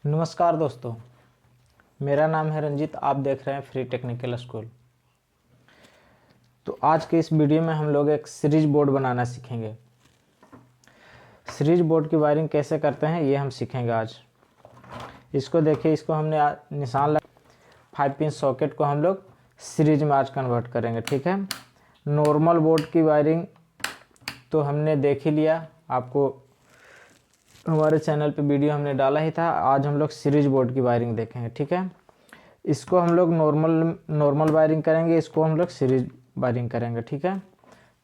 नमस्कार दोस्तों, मेरा नाम है रंजीत। आप देख रहे हैं फ्री टेक्निकल स्कूल। तो आज के इस वीडियो में हम लोग एक सीरीज बोर्ड बनाना सीखेंगे। सीरीज बोर्ड की वायरिंग कैसे करते हैं ये हम सीखेंगे आज। इसको देखिए, इसको हमने निशान लगा 5 पिन सॉकेट को हम लोग सीरीज में आज कन्वर्ट करेंगे। ठीक है, नॉर्मल बोर्ड की वायरिंग तो हमने देख ही लिया, आपको हमारे चैनल पे वीडियो हमने डाला ही था। आज हम लोग सीरीज बोर्ड की वायरिंग देखेंगे। ठीक है, इसको हम लोग नॉर्मल वायरिंग करेंगे, इसको हम लोग सीरीज वायरिंग करेंगे। ठीक है,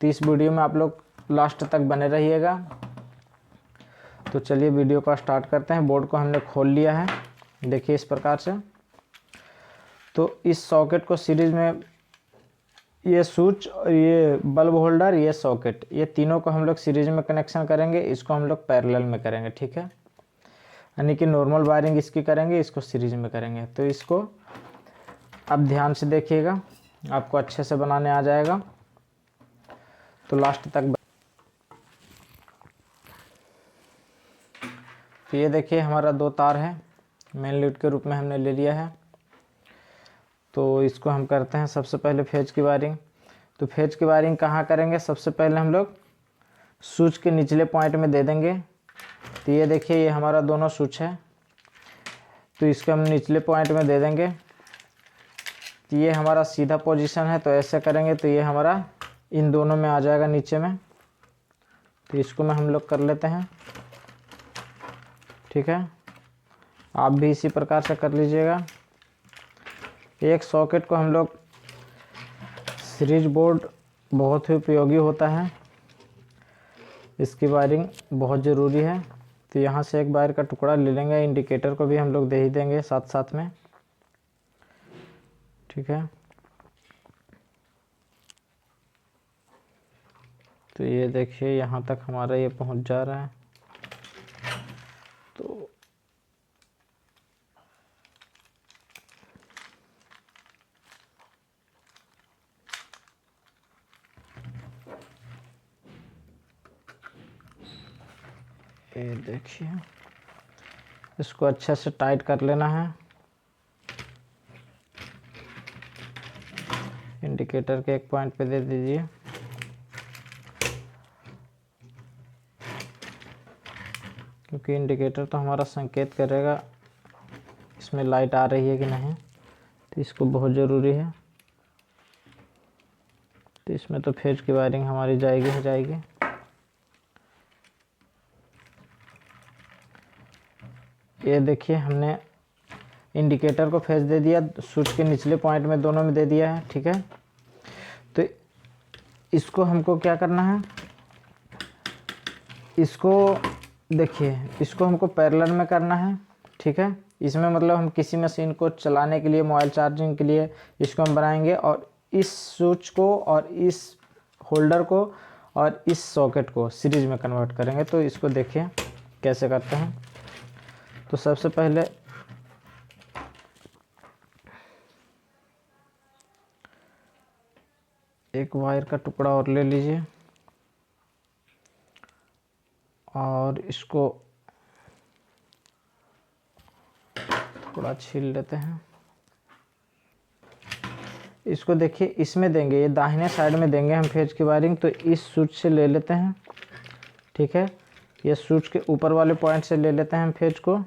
तो इस वीडियो में आप लोग लास्ट तक बने रहिएगा। तो चलिए वीडियो का स्टार्ट करते हैं। बोर्ड को हमने खोल लिया है, देखिए इस प्रकार से। तो इस सॉकेट को सीरीज में, ये स्विच, ये बल्ब होल्डर, ये सॉकेट, ये तीनों को हम लोग सीरीज में कनेक्शन करेंगे। इसको हम लोग पैरेलल में करेंगे। ठीक है, यानी कि नॉर्मल वायरिंग इसकी करेंगे, इसको सीरीज में करेंगे। तो इसको अब ध्यान से देखिएगा, आपको अच्छे से बनाने आ जाएगा। तो लास्ट तक तो ये देखिए हमारा 2 तार है, मेन लीड के रूप में हमने ले लिया है। तो इसको हम करते हैं सबसे पहले फेज की वायरिंग। तो फेज की वायरिंग कहाँ करेंगे? सबसे पहले हम लोग स्विच के निचले पॉइंट में दे देंगे। तो ये देखिए, ये हमारा दोनों स्विच है, तो इसको हम निचले पॉइंट में दे देंगे। तो ये हमारा सीधा पोजीशन है, तो ऐसे करेंगे तो ये हमारा इन दोनों में आ जाएगा नीचे में। तो इसको में हम लोग कर लेते हैं। ठीक है, आप भी इसी प्रकार से कर लीजिएगा। एक सॉकेट को हम लोग, सीरीज बोर्ड बहुत ही उपयोगी होता है, इसकी वायरिंग बहुत ज़रूरी है। तो यहाँ से एक वायर का टुकड़ा ले लेंगे, इंडिकेटर को भी हम लोग दे ही देंगे साथ साथ में। ठीक है, तो ये देखिए यहाँ तक हमारा ये पहुँच जा रहा है। तो ये देखिए, इसको अच्छे से टाइट कर लेना है। इंडिकेटर के एक पॉइंट पे दे दीजिए। क्योंकि इंडिकेटर तो हमारा संकेत करेगा इसमें लाइट आ रही है कि नहीं, तो इसको बहुत ज़रूरी है। तो इसमें तो फेज की वायरिंग हमारी जाएगी ही जाएगी। ये देखिए, हमने इंडिकेटर को फेज दे दिया, स्विच के निचले पॉइंट में दोनों में दे दिया है। ठीक है, तो इसको हमको क्या करना है, इसको देखिए, इसको हमको पैरेलल में करना है। ठीक है, इसमें मतलब हम किसी मशीन को चलाने के लिए, मोबाइल चार्जिंग के लिए इसको हम बनाएंगे, और इस स्विच को और इस होल्डर को और इस सॉकेट को सीरीज में कन्वर्ट करेंगे। तो इसको देखिए कैसे करते हैं। तो सबसे पहले एक वायर का टुकड़ा और ले लीजिए और इसको थोड़ा छील लेते हैं। इसको देखिए, इसमें देंगे, ये दाहिने साइड में देंगे हम फेज की वायरिंग। तो इस स्विच से ले लेते हैं। ठीक है, ये स्विच के ऊपर वाले पॉइंट से ले लेते हैं हम फेज को,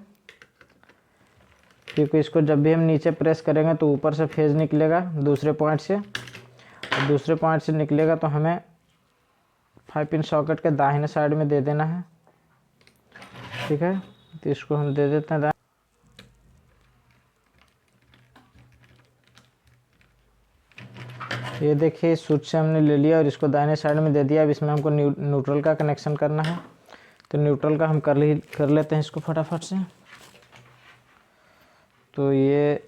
क्योंकि इसको जब भी हम नीचे प्रेस करेंगे तो ऊपर से फेज निकलेगा दूसरे पॉइंट से, और दूसरे पॉइंट से निकलेगा तो हमें 5 पिन सॉकेट के दाहिने साइड में दे देना है। ठीक है, तो इसको हम दे देते हैं। ये देखिए, इस स्विच से हमने ले लिया और इसको दाहिने साइड में दे दिया। अब इसमें हमको न्यूट्रल का कनेक्शन करना है। तो न्यूट्रल का हम कर लेते हैं इसको फटाफट से। तो ये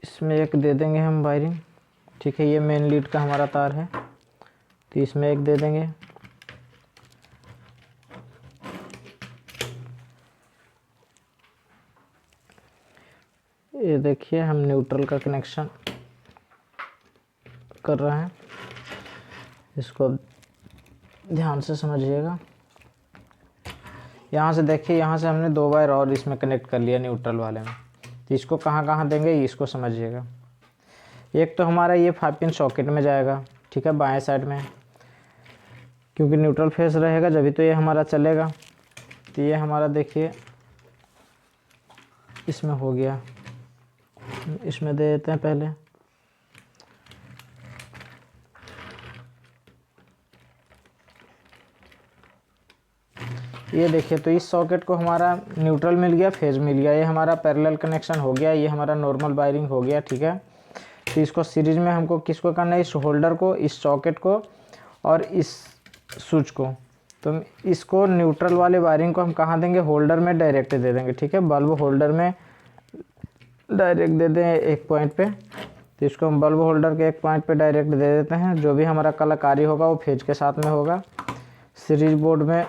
इसमें एक दे देंगे हम वायरिंग। ठीक है, ये मेन लीड का हमारा तार है, तो इसमें एक दे देंगे। ये देखिए, हम न्यूट्रल का कनेक्शन कर रहे हैं, इसको ध्यान से समझिएगा। यहाँ से देखिए, यहाँ से हमने 2 वायर और इसमें कनेक्ट कर लिया न्यूट्रल वाले में। तो इसको कहाँ कहाँ देंगे इसको समझिएगा। एक तो हमारा ये 5 पिन सॉकेट में जाएगा, ठीक है, बाएं साइड में, क्योंकि न्यूट्रल फेस रहेगा जब भी तो ये हमारा चलेगा। तो ये हमारा देखिए इसमें हो गया, इसमें दे देते हैं पहले। ये देखिए, तो इस सॉकेट को हमारा न्यूट्रल मिल गया, फेज मिल गया, ये हमारा पैरेलल कनेक्शन हो गया, ये हमारा नॉर्मल वायरिंग हो गया, ठीक है। तो इसको सीरीज में हमको किसको करना है, इस होल्डर को, इस सॉकेट को और इस स्विच को। तो इसको न्यूट्रल वाले वायरिंग को हम कहाँ देंगे, होल्डर में डायरेक्ट दे देंगे, ठीक है। बल्ब होल्डर में डायरेक्ट दे दें एक पॉइंट पे। तो इसको हम बल्ब होल्डर के एक पॉइंट पे डायरेक्ट दे देते हैं। जो भी हमारा कलाकारी होगा वो फेज के साथ में होगा। सीरीज बोर्ड में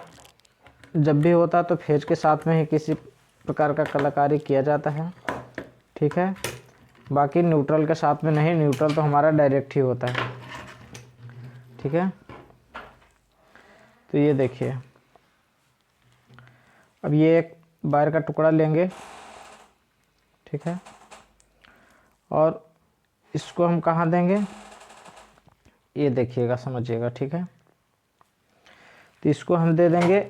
जब भी होता है तो फेज के साथ में ही किसी प्रकार का कलाकारी किया जाता है, ठीक है। बाकी न्यूट्रल के साथ में नहीं, न्यूट्रल तो हमारा डायरेक्ट ही होता है, ठीक है। तो ये देखिए, अब ये एक वायर का टुकड़ा लेंगे, ठीक है, और इसको हम कहाँ देंगे, ये देखिएगा, समझिएगा, ठीक है। तो इसको हम दे देंगे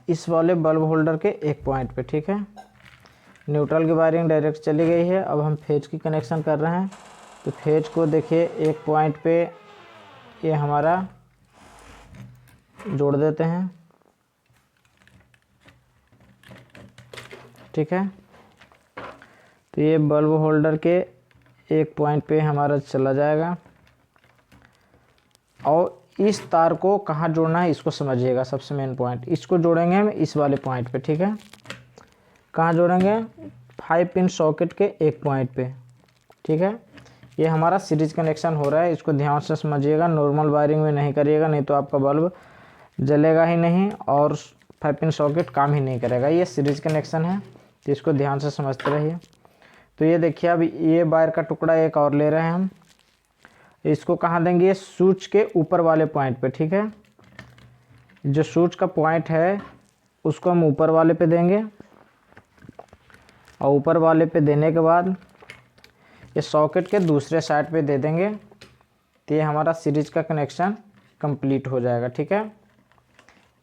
इस वाले बल्ब होल्डर के एक पॉइंट पे, ठीक है। न्यूट्रल की वायरिंग डायरेक्ट चली गई है। अब हम फेज की कनेक्शन कर रहे हैं। तो फेज को देखिए एक पॉइंट पे ये हमारा जोड़ देते हैं, ठीक है। तो ये बल्ब होल्डर के एक पॉइंट पे हमारा चला जाएगा। और इस तार को कहाँ जोड़ना है इसको समझिएगा, सबसे मेन पॉइंट। इसको जोड़ेंगे हम इस वाले पॉइंट पे, ठीक है। कहाँ जोड़ेंगे, 5 पिन सॉकेट के एक पॉइंट पे, ठीक है। ये हमारा सीरीज कनेक्शन हो रहा है, इसको ध्यान से समझिएगा। नॉर्मल वायरिंग में नहीं करिएगा, नहीं तो आपका बल्ब जलेगा ही नहीं और 5 पिन सॉकेट काम ही नहीं करेगा। ये सीरीज कनेक्शन है, तो इसको ध्यान से समझते रहिए। तो ये देखिए, अब ये वायर का टुकड़ा एक और ले रहे हैं हम। इसको कहाँ देंगे, स्विच के ऊपर वाले पॉइंट पे, ठीक है। जो स्विच का पॉइंट है उसको हम ऊपर वाले पे देंगे, और ऊपर वाले पे देने के बाद ये सॉकेट के दूसरे साइड पे दे देंगे। तो ये हमारा सीरीज का कनेक्शन कंप्लीट हो जाएगा, ठीक है।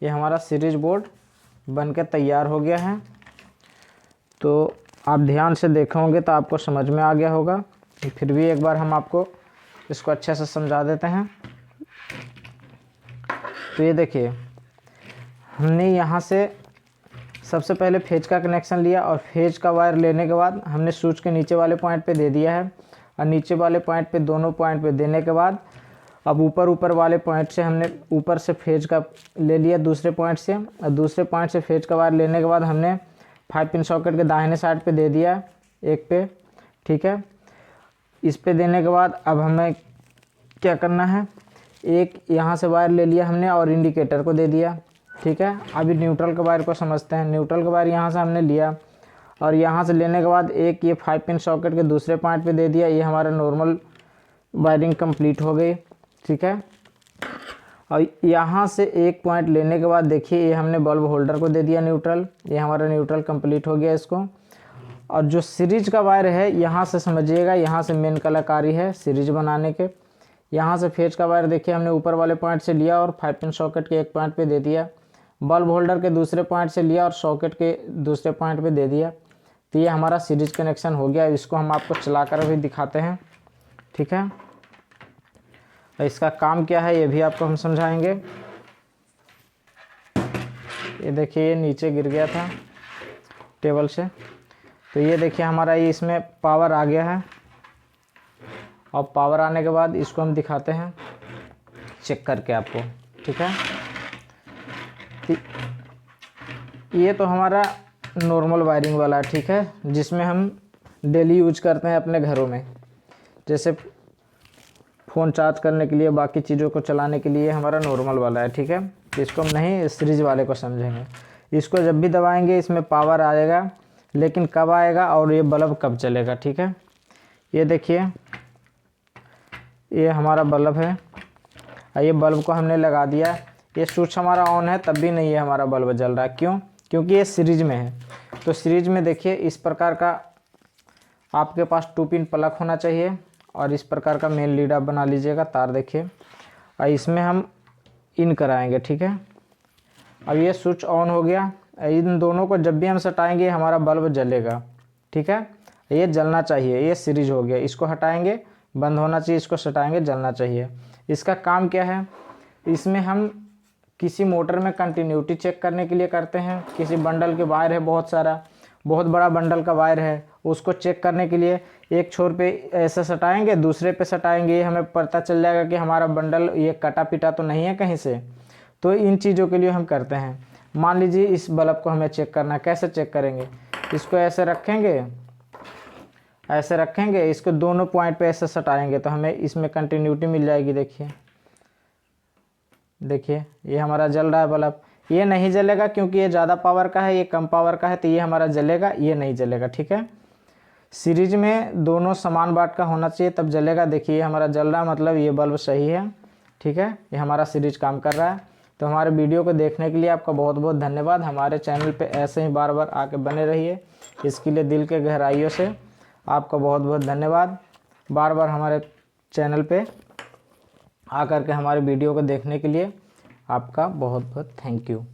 ये हमारा सीरीज बोर्ड बन के तैयार हो गया है। तो आप ध्यान से देखे होंगे तो आपको समझ में आ गया होगा। फिर भी एक बार हम आपको इसको अच्छे से समझा देते हैं। तो ये देखिए, हमने यहाँ से सबसे पहले फेज का कनेक्शन लिया, और फेज का वायर लेने के बाद हमने स्विच के नीचे वाले पॉइंट पे दे दिया है। और नीचे वाले पॉइंट पे, दोनों पॉइंट पे देने के बाद अब ऊपर वाले पॉइंट से हमने ऊपर से फेज का ले लिया दूसरे पॉइंट से, और दूसरे पॉइंट से फेज का वायर लेने के बाद हमने 5 पिन सॉकेट के दाहिने साइड पे दे दिया एक पे, ठीक है। इस पे देने के बाद अब हमें क्या करना है, एक यहाँ से वायर ले लिया हमने और इंडिकेटर को दे दिया, ठीक है। अभी न्यूट्रल के वायर को समझते हैं। न्यूट्रल के वायर यहाँ से हमने लिया, और यहाँ से लेने के बाद एक ये 5 पिन सॉकेट के दूसरे पॉइंट पे दे दिया। ये हमारा नॉर्मल वायरिंग कंप्लीट हो गई, ठीक है। और यहाँ से एक पॉइंट लेने के बाद देखिए, ये हमने बल्ब होल्डर को दे दिया न्यूट्रल। ये हमारा न्यूट्रल कंप्लीट हो गया इसको। और जो सीरीज का वायर है, यहाँ से समझिएगा, यहाँ से मेन कलाकारी है सीरीज बनाने के। यहाँ से फेज का वायर देखिए हमने ऊपर वाले पॉइंट से लिया और 5 पिन सॉकेट के एक पॉइंट पे दे दिया। बल्ब होल्डर के दूसरे पॉइंट से लिया और सॉकेट के दूसरे पॉइंट पे दे दिया। तो ये हमारा सीरीज कनेक्शन हो गया। इसको हम आपको चलाकर भी दिखाते हैं, ठीक है। इसका काम क्या है ये भी आपको हम समझाएंगे। ये देखिए, ये नीचे गिर गया था टेबल से। तो ये देखिए हमारा ये इसमें पावर आ गया है। और पावर आने के बाद इसको हम दिखाते हैं चेक करके आपको, ठीक है। ये तो हमारा नॉर्मल वायरिंग वाला है, ठीक है, जिसमें हम डेली यूज करते हैं अपने घरों में, जैसे फ़ोन चार्ज करने के लिए, बाकी चीज़ों को चलाने के लिए हमारा नॉर्मल वाला है, ठीक है। इसको हम नहीं सीरीज वाले को समझेंगे। इसको जब भी दबाएंगे इसमें पावर आएगा, लेकिन कब आएगा और ये बल्ब कब चलेगा, ठीक है। ये देखिए, ये हमारा बल्ब है, ये बल्ब को हमने लगा दिया। ये स्विच हमारा ऑन है तब भी नहीं है हमारा बल्ब जल रहा है। क्यों? क्योंकि ये सीरीज में है। तो सीरीज में देखिए इस प्रकार का आपके पास 2 पिन प्लग होना चाहिए और इस प्रकार का मेन लीड आप बना लीजिएगा तार देखिए, और इसमें हम इन कराएंगे। ठीक है, अब ये स्विच ऑन हो गया। इन दोनों को जब भी हम सटाएंगे हमारा बल्ब जलेगा। ठीक है, ये जलना चाहिए, ये सीरीज हो गया। इसको हटाएंगे बंद होना चाहिए, इसको सटाएंगे जलना चाहिए। इसका काम क्या है, इसमें हम किसी मोटर में कंटिन्यूटी चेक करने के लिए करते हैं। किसी बंडल के वायर है बहुत सारा, बहुत बड़ा बंडल का वायर है, उसको चेक करने के लिए एक छोर पे ऐसे सटाएंगे, दूसरे पे सटाएंगे, हमें पता चल जाएगा कि हमारा बंडल ये कटा पिटा तो नहीं है कहीं से। तो इन चीज़ों के लिए हम करते हैं। मान लीजिए इस बल्ब को हमें चेक करना है, कैसे चेक करेंगे, इसको ऐसे रखेंगे, ऐसे रखेंगे, इसको दोनों पॉइंट पे ऐसे सटाएंगे तो हमें इसमें कंटिन्यूटी मिल जाएगी। देखिए देखिए ये हमारा जल रहा है बल्ब। ये नहीं जलेगा क्योंकि ये ज़्यादा पावर का है, ये कम पावर का है, तो ये हमारा जलेगा, ये नहीं जलेगा। ठीक है, सीरीज में दोनों समान वाट का होना चाहिए तब जलेगा। देखिए हमारा जल रहा है, मतलब ये बल्ब सही है। ठीक है, ये हमारा सीरीज काम कर रहा है। तो हमारे वीडियो को देखने के लिए आपका बहुत बहुत धन्यवाद। हमारे चैनल पे ऐसे ही बार बार आके बने रहिए, इसके लिए दिल के गहराइयों से आपका बहुत बहुत धन्यवाद। बार बार हमारे चैनल पे आकर के हमारे वीडियो को देखने के लिए आपका बहुत बहुत थैंक यू।